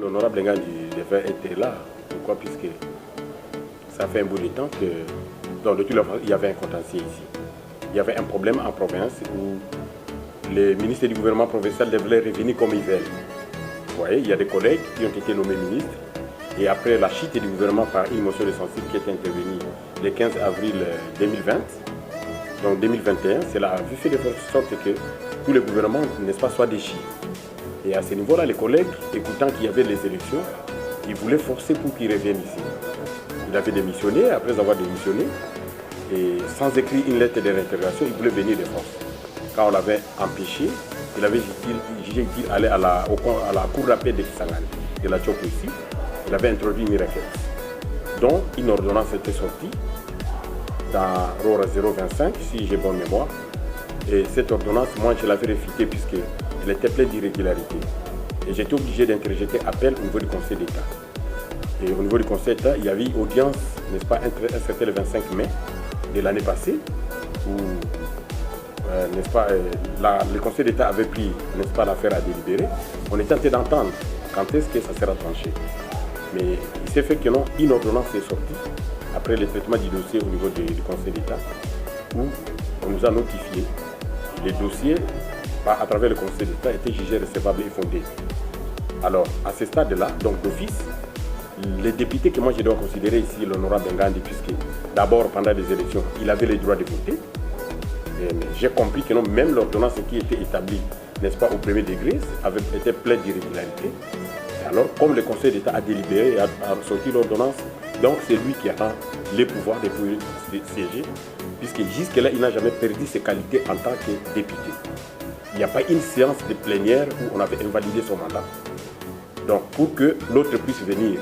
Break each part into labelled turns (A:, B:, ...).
A: l'honorable Ngandi devait être là. Pourquoi? Puisque ça fait un bout de temps que dans le tout, il y avait un contentieux ici. Il y avait un problème en province où les ministres du gouvernement provincial devaient revenir comme ils veulent. Vous voyez, il y a des collègues qui ont été nommés ministres et après la chute du gouvernement par une motion de censure qui est intervenue le 15 avril 2020, donc 2021, cela a fait de sorte que tous les gouvernements, n'est-ce pas, soient déchirés. Et à ce niveau-là, les collègues, écoutant qu'il y avait les élections, ils voulaient forcer pour qu'ils reviennent ici. Il avait démissionné, après avoir démissionné, et sans écrire une lettre de réintégration, il voulait venir de force. Quand on l'avait empêché, il avait jugé qu'il allait à la cour d'appel de Kisangani, de la Tchoko ici. Il avait introduit une requête. Donc, une ordonnance était sortie dans RORA 025, si j'ai bonne mémoire. Et cette ordonnance, moi, je l'avais réfutée puisqu'elle était pleine d'irrégularités. Et j'étais obligé d'interjeter appel au niveau du Conseil d'État. Et au niveau du Conseil d'État, il y avait une audience, n'est-ce pas, c'était le 25 mai de l'année passée, où, n'est-ce pas, le Conseil d'État avait pris, n'est-ce pas, l'affaire à délibérer. On est tenté d'entendre quand est-ce que ça sera tranché. Mais il s'est fait que non, une ordonnance est sortie après le traitement du dossier au niveau du Conseil d'État, où on nous a notifié les dossiers à travers le Conseil d'État étaient jugés recevables et fondés. Alors, à ce stade-là, donc d'office, les députés que moi je dois considérer ici, l'honorable Ngandi, puisque d'abord pendant les élections, il avait le droit de voter. J'ai compris que non, même l'ordonnance qui était établie, n'est-ce pas, au premier degré, avait été pleine d'irrégularités. Alors, comme le Conseil d'État a délibéré et a sorti l'ordonnance, donc c'est lui qui a les pouvoirs de siéger, puisque jusque-là, il n'a jamais perdu ses qualités en tant que député. Il n'y a pas une séance de plénière où on avait invalidé son mandat. Donc, pour que l'autre puisse venir,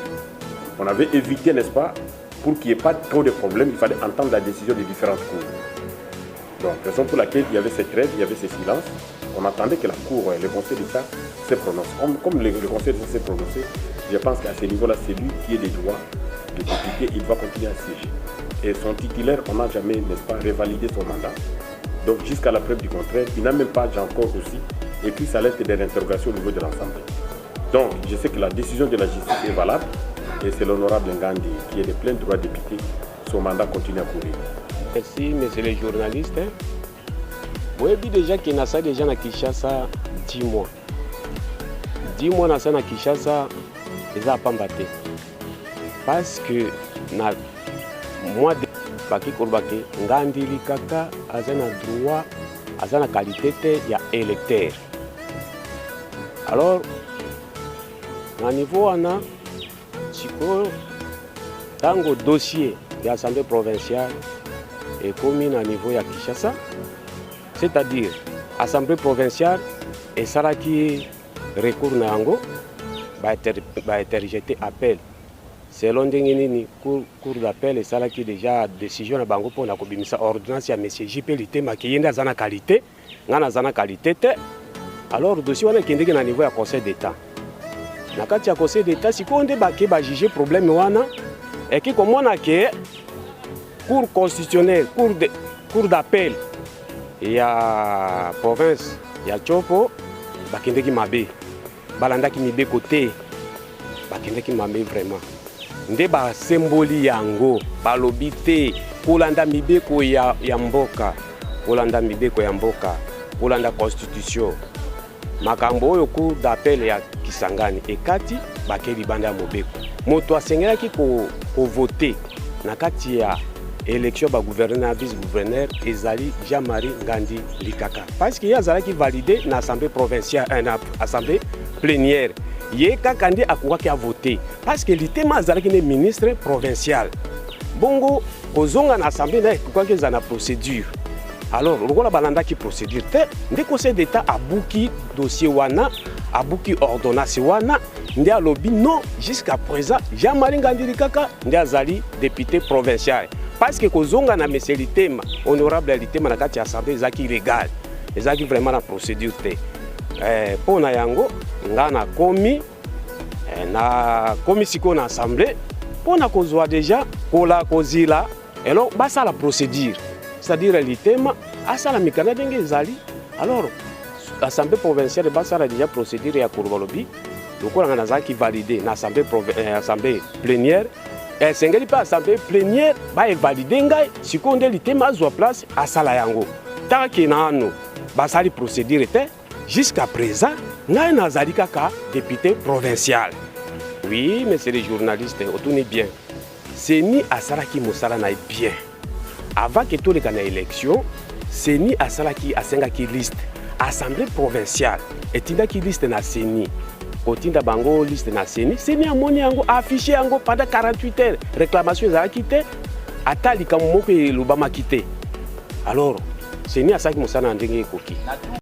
A: on avait évité, n'est-ce pas, pour qu'il n'y ait pas trop de problèmes, il fallait entendre la décision des différentes cours. Donc, raison pour laquelle il y avait cette trêve, il y avait ce silence. On attendait que la Cour, le Conseil d'État se prononce. Comme le Conseil d'État s'est prononcé, je pense qu'à ce niveau-là, c'est lui qui est des droits de député, il va continuer à siéger. Et son titulaire, on n'a jamais, n'est-ce pas, révalidé son mandat. Donc, jusqu'à la preuve du contraire, il n'a même pas encore aussi écrit sa lettre de réinterrogation au niveau de l'Assemblée. Donc, je sais que la décision de la justice est valable et c'est l'honorable Ngandi qui est de plein droit de député. Son mandat continue à courir.
B: Merci, monsieur les journalistes. Vous avez vu déjà qu'il y a déjà à Kinshasa 10 mois. 10 mois à Kinshasa, ils n'ont pas battu. Parce que moi, Ngandi Likaka a un droit, a une qualité d'électeur. Alors, au niveau dans le dossier de l'Assemblée provinciale et commune à niveau de Kinshasa, c'est-à-dire l'Assemblée provinciale et ça qui recours Nango va interjeter appel. Selon la cour d'appel et ça qui déjà décision de bango pour la ordonnance à M. JP Litema qui est dans la qualité, alors le dossier est au niveau du Conseil d'État. Dans le Conseil d'État, si on va juger le problème, et que comme on a que cour constitutionnelle, cour d'appel, il y a province, il y a Chopo, il y a Mabe, Balanda qui m'a côté, il y a vraiment. Nde ba symboli yango balobite kolanda mibeko ya mboka kolanda mibeko ya mboka kolanda constitution makambo oyo cour d'appel ya Kisangani ekati bakeli banda ya mobeko moto asengelaki ko voter na kati ya élection ba gouverneur vice gouverneur ezali Jean-Marie Ngandi Likaka parce qu'il y a zalaki validé na assemblée provinciale na assemblée plénière. Il y a quelqu'un qui a voté parce que l'Itema est un ministre provincial. Bongo, aux ont en assemblée, il y a une procédure. Alors, le a qui procédure. Le Conseil d'État a bouqué dossier wana, a bouqué ordonnance wana, il a lobby non jusqu'à présent. Jean-Marie Ngandi Likaka, il a zali député provincial. Parce que aux ont en monsieur l'Itema, honorable l'Itema na kati assemblée, ils sont illégal. Ils sont vraiment la procédure. Pour Nayango, ngana komi na commission na assemblée pour na kozwa déjà kola kozila alors basa la procédure c'est-à-dire l'itema asa la mikana denge zali alors assemblée provinciale basa la déjà procédure ya kurubalobi lokola nga qui validé na assemblée plénière esengeli mpe assemblée plénière baevalide ngai sikoyo nde litema azwa place asala yango taki nano basali procédure te jusqu'à présent ngai nazali kaka député provincial. Oui, monsieur le journaliste, otuni bien. Seni asalaki mosala na bien. Avant que tout le kana élection, Seni asalaki asengaki liste assemblée provinciale etindaki liste na Seni. Otinda bango liste na Seni, Seni amoni yango affiché yango pendant 48 heures. Réclamation ezalaki te, ata likambo moko elobamaki te. Alors, Seni asalaki mosala na ndenge ekoki.